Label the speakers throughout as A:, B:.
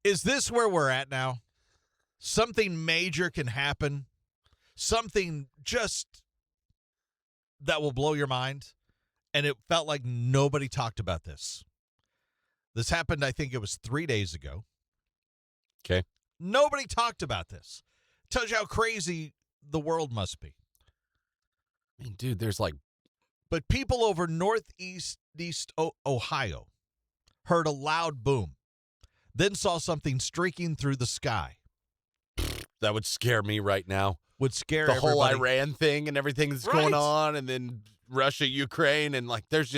A: Is this where we're at now? Something major can happen. Something just that will blow your mind. And it felt like nobody talked about this. This happened, I think it was 3 days ago.
B: Okay.
A: Nobody talked about this. Tells you how crazy the world must be.
B: I mean, dude, there's like...
A: But people over northeast Ohio heard a loud boom, then saw something streaking through the sky.
B: That would scare me right now.
A: Would scare
B: the
A: everybody.
B: whole Iran thing and everything that's going on, and then Russia, Ukraine, and like there's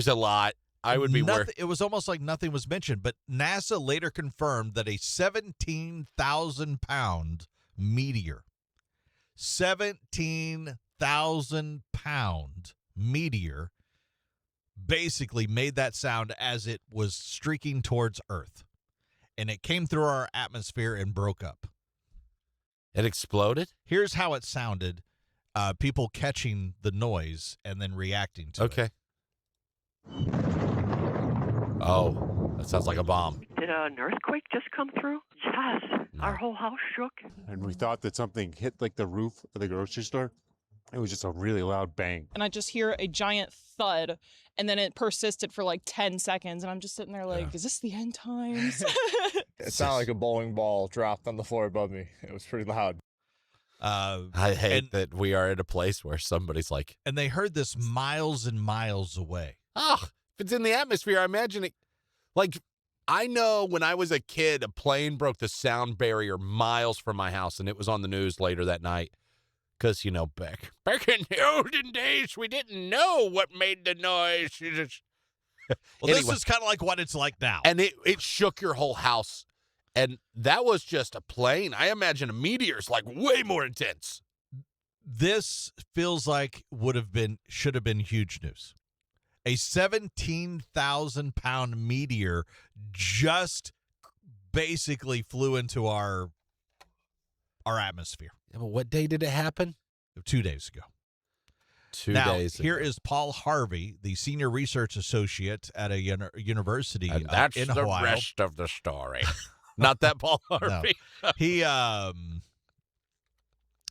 B: a lot. I would be worried.
A: It was almost like nothing was mentioned, but NASA later confirmed that a 17,000-pound meteor, 17,000-pound meteor, basically made that sound as it was streaking towards Earth. And it came through our atmosphere and broke up.
B: It exploded?
A: Here's how it sounded. People catching the noise and then reacting to it.
B: Okay. Oh, that sounds like a bomb.
C: Did an earthquake just come through? Yes.
B: No.
C: Our whole house shook.
D: And we thought that something hit like the roof of the grocery store. It was just a really loud bang.
E: And I just hear a giant thud, and then it persisted for like 10 seconds, and I'm just sitting there like, is this the end times?
F: It sounded like a bowling ball dropped on the floor above me. It was pretty loud.
B: I hate that we are at a place where somebody's like...
A: And they heard this miles and miles away.
B: Oh, if it's in the atmosphere, I imagine it... Like, I know when I was a kid, a plane broke the sound barrier miles from my house, and it was on the news later that night. Because, you know, back in the olden days, we didn't know what made the noise.
A: Well,
B: anyway,
A: this is kind of like what it's like now.
B: And it shook your whole house. And that was just a plane. I imagine a meteor's like way more intense.
A: This feels like should have been huge news. A 17,000-pound meteor just basically flew into our atmosphere.
B: Yeah, but what day did it happen?
A: 2 days ago.
B: 2 days ago.
A: Here is Paul Harvey, the senior research associate at a university
B: and that's
A: in
B: the
A: Ohio.
B: rest of the story. Not that Paul Harvey.
A: No.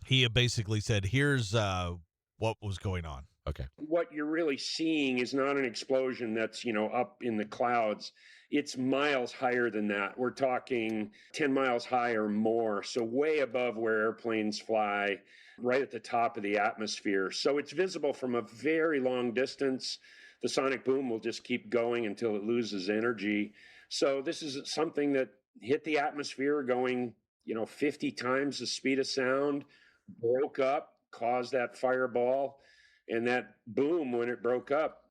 A: He basically said, here's what was going on.
B: Okay.
G: What you're really seeing is not an explosion that's, up in the clouds. It's miles higher than that. We're talking 10 miles high or more. So way above where airplanes fly, right at the top of the atmosphere. So it's visible from a very long distance. The sonic boom will just keep going until it loses energy. So this is something that hit the atmosphere going, 50 times the speed of sound, broke up, caused that fireball. And that boom, when it broke up.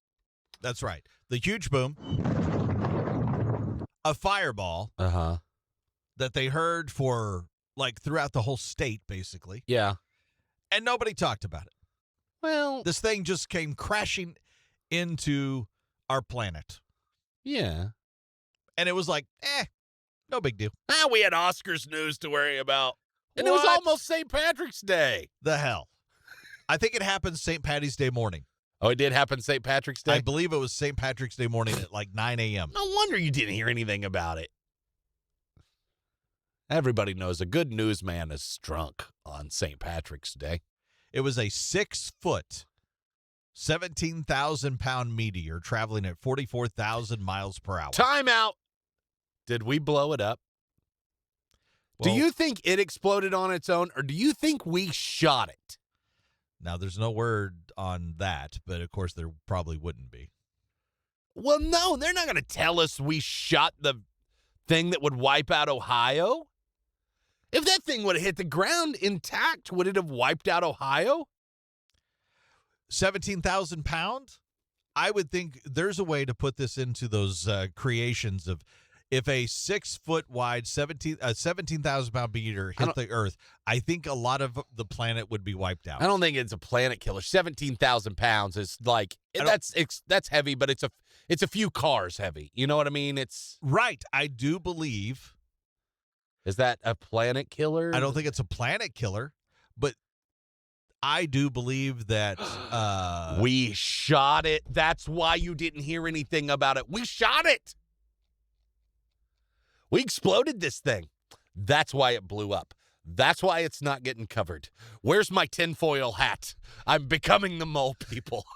A: That's right. The huge boom. A fireball. That they heard for, throughout the whole state, basically.
B: Yeah.
A: And nobody talked about it.
B: Well.
A: This thing just came crashing into our planet.
B: Yeah.
A: And it was like, no big deal.
B: We had Oscars news to worry about. And it was almost St. Patrick's Day.
A: The hell. I think it happened St. Patty's Day morning.
B: Oh, it did happen St. Patrick's Day?
A: I believe it was St. Patrick's Day morning at 9 a.m.
B: No wonder you didn't hear anything about it. Everybody knows a good newsman is drunk on St. Patrick's Day.
A: It was a 6-foot, 17,000-pound meteor traveling at 44,000 miles per hour.
B: Time out. Did we blow it up?
A: Well,
B: do you think it exploded on its own, or do you think we shot it?
A: Now, there's no word on that, but of course there probably wouldn't be.
B: Well, no, they're not going to tell us we shot the thing that would wipe out Ohio. If that thing would have hit the ground intact, would it have wiped out Ohio?
A: 17,000 pounds? I would think there's a way to put this into those creations of if a 6-foot wide 17,000-pound meteor hit the Earth, I think a lot of the planet would be wiped out.
B: I don't think it's a planet killer. 17,000 pounds is that's heavy, but it's a few cars heavy. You know what I mean? It's
A: right. I do believe.
B: Is that a planet killer?
A: I don't think it's a planet killer, but I do believe that
B: we shot it. That's why you didn't hear anything about it. We shot it. We exploded this thing. That's why it blew up. That's why it's not getting covered. Where's my tinfoil hat? I'm becoming the mole people.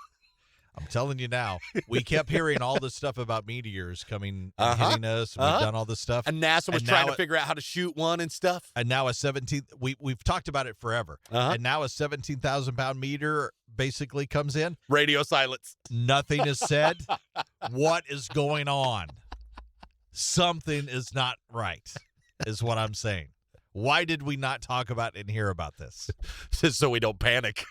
A: I'm telling you now, we kept hearing all this stuff about meteors coming and hitting us. We've done all this stuff.
B: And NASA was
A: And
B: trying
A: now
B: to figure out how to shoot one and stuff.
A: And now a 17, we've talked about it forever. And now a 17,000-pound meteor basically comes in.
B: Radio silence.
A: Nothing is said. What is going on? Something is not right, is what I'm saying. Why did we not talk about and hear about this?
B: So we don't panic.